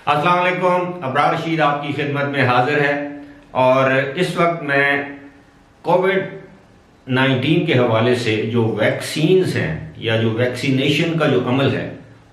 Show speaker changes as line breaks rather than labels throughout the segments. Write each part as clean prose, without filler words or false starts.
अस्सलाम वालेकुम। अबरार रशीद आपकी खिदमत में हाजिर है और इस वक्त मैं कोविड-19 के हवाले से जो वैक्सीन्स हैं या जो वैक्सीनेशन का जो अमल है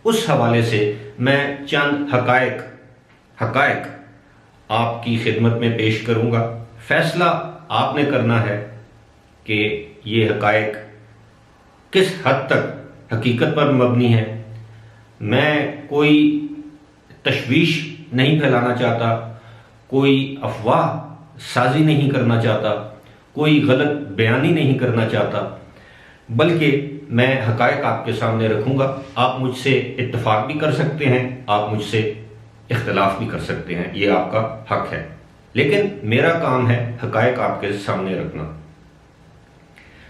उस हवाले से मैं चंद हकायक आपकी खिदमत में पेश करूंगा। फैसला आपने करना है कि ये हकायक किस हद तक हकीकत पर मबनी है। मैं कोई तशवीश नहीं फैलाना चाहता, कोई अफवाह साजी नहीं करना चाहता, कोई गलत बयानी नहीं करना चाहता, बल्कि मैं हकायक आपके सामने रखूंगा। आप मुझसे इत्तेफाक भी कर सकते हैं, आप मुझसे इख्तिलाफ भी कर सकते हैं, ये आपका हक है, लेकिन मेरा काम है हकायक आपके सामने रखना।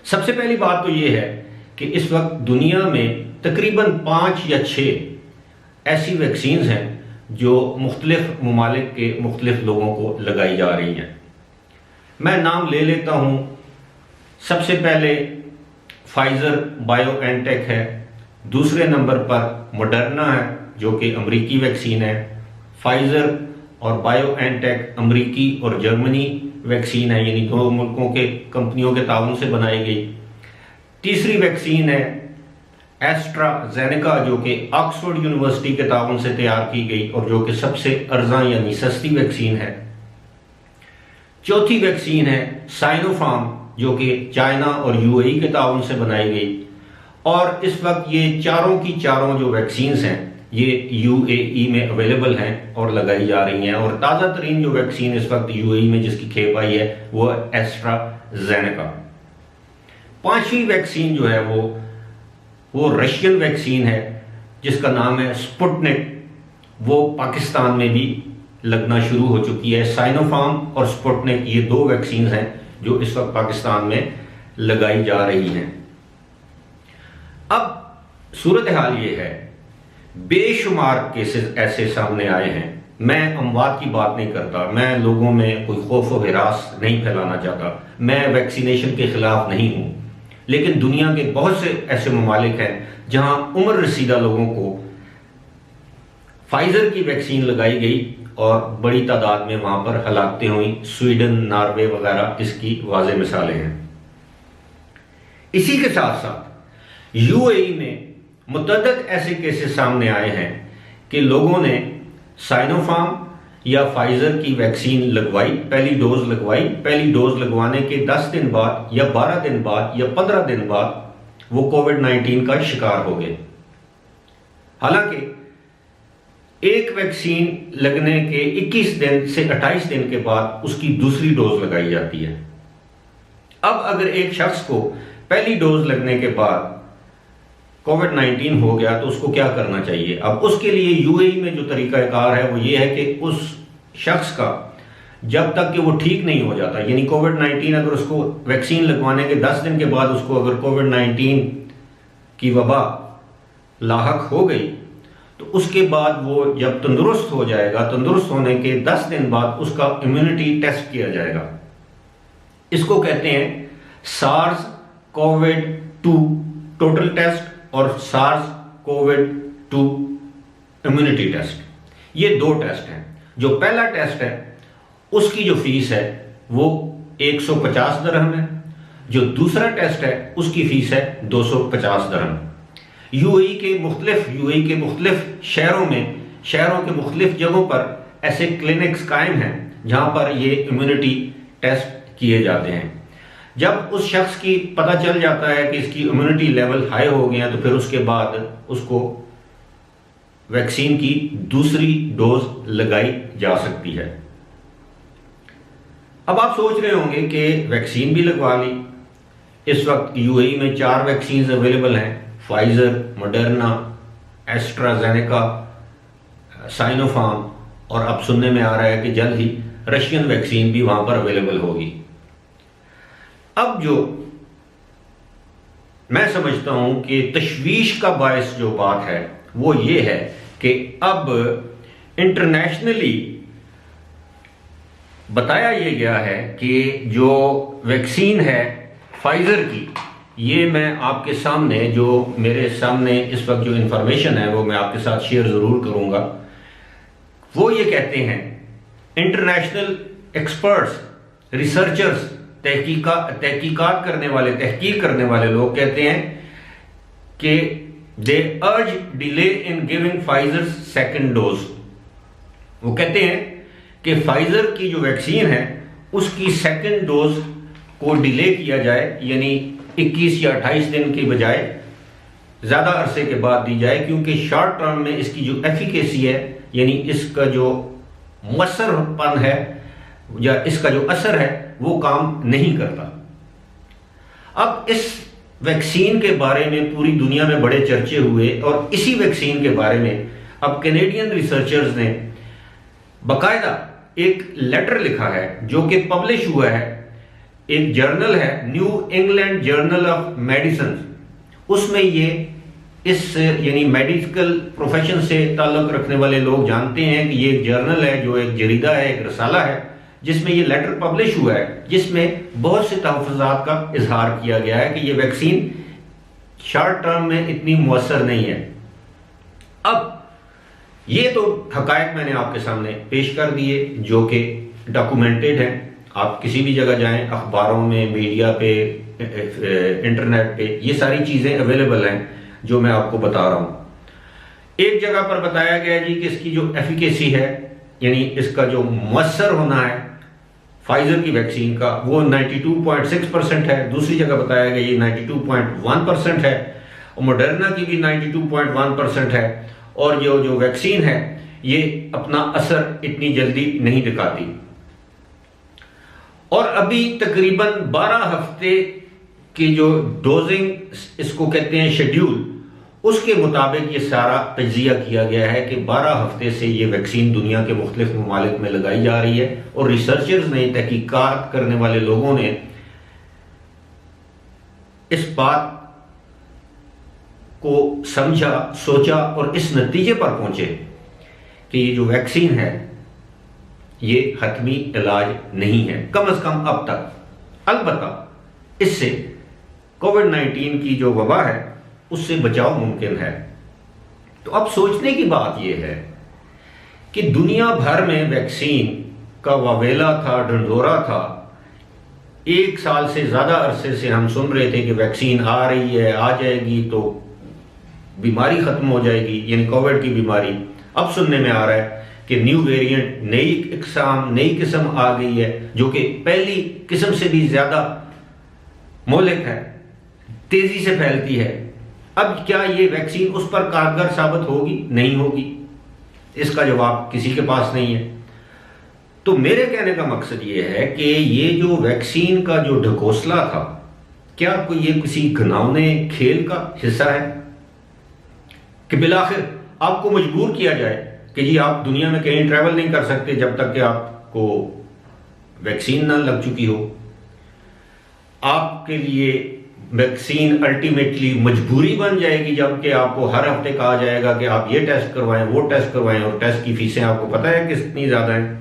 सबसे पहली बात तो ये है कि इस वक्त दुनिया में तकरीबन 5 या 6 ऐसी वैक्सीन्स हैं जो मुख्तलिफ ममालिक के मुख्तलिफ लोगों को लगाई जा रही हैं। मैं नाम ले लेता हूँ। सबसे पहले फाइज़र बायोएनटेक है, दूसरे नंबर पर मॉडर्ना है जो कि अमरीकी वैक्सीन है। फाइज़र और बायोएनटेक अमरीकी और जर्मनी वैक्सीन है, यानी दो मुल्कों के कंपनियों के ताउन से बनाई गई। तीसरी वैक्सीन है एस्ट्राजेनेका जो कि ऑक्सफोर्ड यूनिवर्सिटी के ताउन से तैयार की गई और जो कि सबसे अर्जा यानी सस्ती वैक्सीन है। चौथी वैक्सीन है साइनोफार्म जो कि चाइना और यूएई के ताउन से बनाई गई। और इस वक्त ये चारों की चारों जो वैक्सीन्स हैं ये यूएई में अवेलेबल हैं और लगाई जा रही हैं। और ताज़ा तरीन जो वैक्सीन इस वक्त यूएई में जिसकी खेप आई है वो एस्ट्राजेनेका। पांचवी वैक्सीन जो है वो रशियन वैक्सीन है जिसका नाम है स्पुतनिक। वो पाकिस्तान में भी लगना शुरू हो चुकी है। साइनोफार्म और स्पुतनिक ये दो वैक्सीन हैं जो इस वक्त पाकिस्तान में लगाई जा रही हैं। अब सूरत हाल ये है, बेशुमार केसेस ऐसे सामने आए हैं। मैं अमवात की बात नहीं करता, मैं लोगों में कोई खौफ व हिरास नहीं फैलाना चाहता, मैं वैक्सीनेशन के खिलाफ नहीं हूं, लेकिन दुनिया के बहुत से ऐसे ममालिक हैं जहां उम्र रसीदा लोगों को फाइजर की वैक्सीन लगाई गई और बड़ी तादाद में वहां पर हलाकतें हुई। स्वीडन, नॉर्वे वगैरह इसकी वाज़ेह मिसालें हैं। इसी के साथ साथ यूएई में मुतअद्दिद ऐसे केसेस सामने आए हैं कि लोगों ने साइनोफार्म या फाइजर की वैक्सीन लगवाई, पहली डोज लगवाई, पहली डोज लगवाने के 10 दिन बाद या 12 दिन बाद या 15 दिन बाद वो कोविड-19 का शिकार हो गए। हालांकि एक वैक्सीन लगने के 21 दिन से 28 दिन के बाद उसकी दूसरी डोज लगाई जाती है। अब अगर एक शख्स को पहली डोज लगने के बाद कोविड-19 हो गया तो उसको क्या करना चाहिए? अब उसके लिए यूएई में जो तरीकाकार है वो ये है कि उस शख्स का जब तक कि वो ठीक नहीं हो जाता, यानी कोविड-19 अगर उसको वैक्सीन लगवाने के 10 दिन के बाद उसको अगर कोविड-19 की वबा लाहक हो गई तो उसके बाद वो जब तंदुरुस्त हो जाएगा, तंदुरुस्त होने के 10 दिन बाद उसका इम्यूनिटी टेस्ट किया जाएगा। इसको कहते हैं सार्स कोविड-2 टोटल टेस्ट और सार्स कोविड-2 इम्यूनिटी टेस्ट। ये दो टेस्ट हैं। जो पहला टेस्ट है उसकी जो फीस है वो 150 दरहम है, जो दूसरा टेस्ट है उसकी फीस है 250 दरहम। यूएई के मुख्तलिफ शहरों के मुख्तलिफ जगहों पर ऐसे क्लिनिक्स कायम हैं जहां पर ये इम्यूनिटी टेस्ट किए जाते हैं। जब उस शख्स की पता चल जाता है कि इसकी इम्यूनिटी लेवल हाई हो गया तो फिर उसके बाद उसको वैक्सीन की दूसरी डोज लगाई जा सकती है। अब आप सोच रहे होंगे कि वैक्सीन भी लगवा ली। इस वक्त यूएई में 4 वैक्सीन अवेलेबल हैं, फाइजर, मॉडर्ना, एस्ट्राजेनेका, साइनोफार्म, और अब सुनने में आ रहा है कि जल्द ही रशियन वैक्सीन भी वहां पर अवेलेबल होगी। अब जो मैं समझता हूं कि तशवीश का बायस जो बात है वो ये है कि अब इंटरनेशनली बताया ये गया है कि जो वैक्सीन है फाइजर की, ये मैं आपके सामने जो मेरे सामने इस वक्त जो इंफॉर्मेशन है वो मैं आपके साथ शेयर ज़रूर करूंगा। वो ये कहते हैं, इंटरनेशनल एक्सपर्ट्स, रिसर्चर्स, तहकीकात करने वाले, तहकीक करने वाले लोग कहते हैं कि दे अर्ज delay in giving Pfizer second dose. वो कहते हैं कि फाइजर की जो वैक्सीन है उसकी सेकेंड डोज को डिले किया जाए, यानी 21 या 28 दिन के बजाय ज़्यादा अरसे के बाद दी जाए, क्योंकि शॉर्ट टर्म में इसकी जो एफिकेसी है, यानी इसका जो मसरपन है या इसका जो असर है वो काम नहीं करता। अब इस वैक्सीन के बारे में पूरी दुनिया में बड़े चर्चे हुए और इसी वैक्सीन के बारे में अब कैनेडियन रिसर्चर्स ने बाकायदा एक लेटर लिखा है जो कि पब्लिश हुआ है, एक जर्नल है new England journal of medicine. उसमें ये इस यानी मेडिकल प्रोफेशन से ताल्लुक रखने वाले लोग जानते हैं कि ये एक जर्नल है, जो एक जरीदा है, एक रसाला है, जिसमें ये लेटर पब्लिश हुआ है, जिसमें बहुत से तहफ़्फ़ुज़ात का इजहार किया गया है कि ये वैक्सीन शॉर्ट टर्म में इतनी मुअस्सर नहीं है। अब ये तो हकायक मैंने आपके सामने पेश कर दिए जो कि डॉक्यूमेंटेड हैं। आप किसी भी जगह जाएं, अखबारों में, मीडिया पे, इंटरनेट पे, ये सारी चीज़ें अवेलेबल हैं जो मैं आपको बता रहा हूँ। एक जगह पर बताया गया जी कि इसकी जो एफिकेसी है, यानी इसका जो मुअस्सर होना है फाइजर की वैक्सीन का, वो 92.6% है। दूसरी जगह बताया गया ये 92.1% है, और मॉडर्ना की भी 92.1% है, और जो वैक्सीन है ये अपना असर इतनी जल्दी नहीं दिखाती। और अभी तकरीबन 12 हफ्ते की जो डोजिंग इसको कहते हैं शेड्यूल, उसके मुताबिक ये सारा तज्जिया किया गया है कि 12 हफ्ते से ये वैक्सीन दुनिया के मुख्तलिफ ममालिक में लगाई जा रही है, और रिसर्चर्स ने, तहकीकात करने वाले लोगों ने इस बात को समझा, सोचा और इस नतीजे पर पहुंचे कि ये जो वैक्सीन है ये हतमी इलाज नहीं है, कम से कम अब तक। अलबत्ता इससे कोविड-19 की जो वबा है उससे बचाव मुमकिन है। तो अब सोचने की बात यह है कि दुनिया भर में वैक्सीन का वावेला था, ढंढोरा था। 1 साल से ज्यादा अरसे से हम सुन रहे थे कि वैक्सीन आ रही है, आ जाएगी तो बीमारी खत्म हो जाएगी, यानी कोविड की बीमारी। अब सुनने में आ रहा है कि न्यू वेरिएंट, नई किस्म आ गई है जो कि पहली किस्म से भी ज्यादा मोहलिक है, तेजी से फैलती है। अब क्या ये वैक्सीन उस पर कारगर साबित होगी, नहीं होगी? इसका जवाब किसी के पास नहीं है। तो मेरे कहने का मकसद ये है कि ये जो वैक्सीन का जो ढकोसला था, क्या कोई ये किसी घिनौने खेल का हिस्सा है कि बिलाखिर आपको मजबूर किया जाए कि जी आप दुनिया में कहीं ट्रैवल नहीं कर सकते जब तक कि आपको वैक्सीन ना लग चुकी हो। आपके लिए वैक्सीन अल्टीमेटली मजबूरी बन जाएगी, जबकि आपको हर हफ्ते कहा जाएगा कि आप ये टेस्ट करवाएं, वो टेस्ट करवाएं, और टेस्ट की फीसें आपको पता है कितनी ज़्यादा हैं।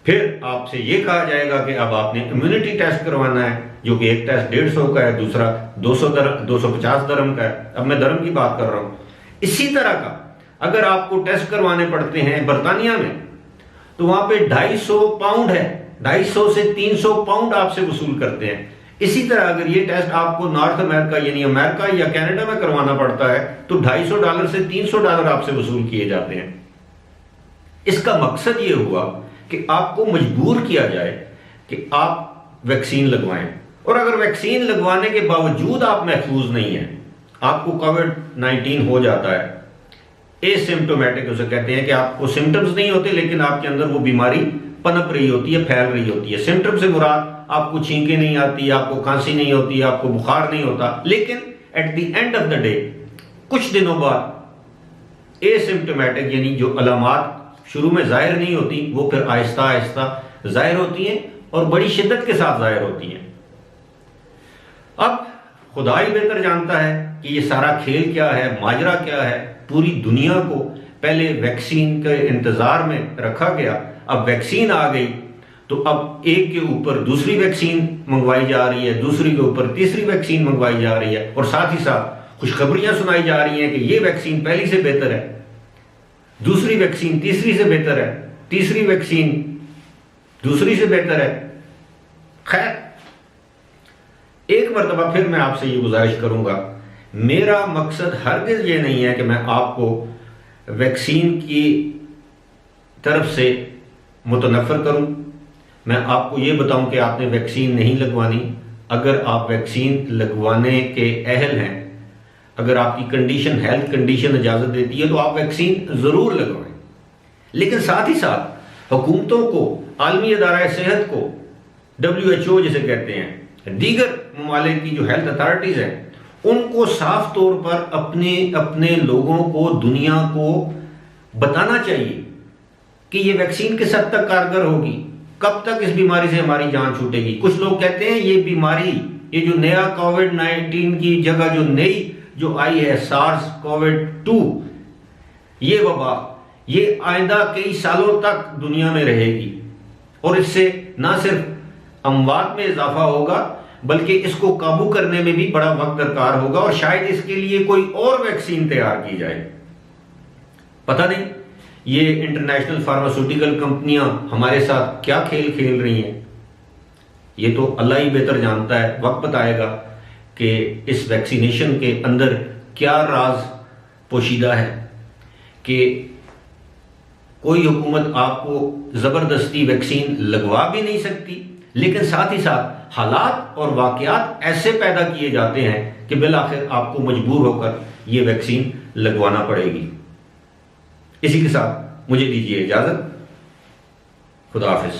फिर आपसे ये कहा जाएगा कि अब आपने इम्यूनिटी टेस्ट करवाना है, जो कि एक टेस्ट 150 का है, दूसरा 250 दरम का है। अब मैं दरम की बात कर रहा हूँ। इसी तरह का अगर आपको टेस्ट करवाने पड़ते हैं बरतानिया में, तो वहां पे 250 पाउंड है, 250 से 300 पाउंड आपसे वसूल करते हैं। इसी तरह अगर ये टेस्ट आपको नॉर्थ अमेरिका यानी अमेरिका या कनाडा में करवाना पड़ता है तो $250 से $300 आपसे वसूल किए जाते हैं। इसका मकसद ये हुआ कि आपको मजबूर किया जाए कि आप वैक्सीन लगवाएं, और अगर वैक्सीन लगवाने के बावजूद आप महफूज नहीं हैं, आपको कोविड-19 हो जाता है, एसिम्प्टोमेटिक उसे कहते हैं कि आपको सिम्टम्स नहीं होते लेकिन आपके अंदर वो बीमारी पनप रही होती है, फैल रही होती है। सिम्टम से मुराद आपको छींके नहीं आती, आपको खांसी नहीं होती, आपको बुखार नहीं होता, लेकिन at the end of the day कुछ दिनों बाद एसिम्प्टोमेटिक यानी जो अलामात शुरू में जाहिर नहीं होती वो फिर आहिस्ता आहिस्ता जाहिर होती हैं और बड़ी शिद्दत के साथ जाहिर होती हैं। अब खुदा ही बेहतर जानता है कि ये सारा खेल क्या है, माजरा क्या है। पूरी दुनिया को पहले वैक्सीन के इंतजार में रखा गया, अब वैक्सीन आ गई तो अब एक के ऊपर दूसरी वैक्सीन मंगवाई जा रही है, दूसरी के ऊपर तीसरी वैक्सीन मंगवाई जा रही है, और साथ ही साथ खुशखबरियां सुनाई जा रही हैं कि ये वैक्सीन पहली से बेहतर है। दूसरी वैक्सीन तीसरी से बेहतर है, तीसरी वैक्सीन दूसरी से बेहतर है। खैर, एक मरतबा फिर मैं आपसे ये गुजारिश करूंगा, मेरा मकसद हरगिज ये नहीं है कि मैं आपको वैक्सीन की तरफ से मुतनफ़र करूं। मैं आपको ये बताऊं कि आपने वैक्सीन नहीं लगवानी। अगर आप वैक्सीन लगवाने के अहल हैं, अगर आपकी कंडीशन, हेल्थ कंडीशन इजाज़त देती है, तो आप वैक्सीन ज़रूर लगवाएं। लेकिन साथ ही साथ हुकूमतों को, आलमी अदारा सेहत को, WHO जिसे कहते हैं, दीगर ममालिक की जो हेल्थ अथॉरिटीज़ हैं, उनको साफ तौर पर अपने अपने लोगों को, दुनिया को बताना चाहिए कि ये वैक्सीन किस हद तक कारगर होगी, कब तक इस बीमारी से हमारी जान छूटेगी। कुछ लोग कहते हैं ये बीमारी, ये जो नया कोविड-19 की जगह जो नई जो आई है सार्स कोविड-2, ये वबा, ये आइंदा कई सालों तक दुनिया में रहेगी और इससे ना सिर्फ अमवात में इजाफा होगा बल्कि इसको काबू करने में भी बड़ा वक्त दरकार होगा और शायद इसके लिए कोई और वैक्सीन तैयार की जाए। पता नहीं ये इंटरनेशनल फार्मास्यूटिकल कंपनियां हमारे साथ क्या खेल खेल रही हैं, ये तो अल्लाह ही बेहतर जानता है। वक्त बताएगा कि इस वैक्सीनेशन के अंदर क्या राज पोशीदा है कि कोई हुकूमत आपको ज़बरदस्ती वैक्सीन लगवा भी नहीं सकती, लेकिन साथ ही साथ हालात और वाक़यात ऐसे पैदा किए जाते हैं कि बिल आखिर आपको मजबूर होकर ये वैक्सीन लगवाना पड़ेगी। इसी के साथ मुझे दीजिए इजाज़त। खुदा हाफिज़।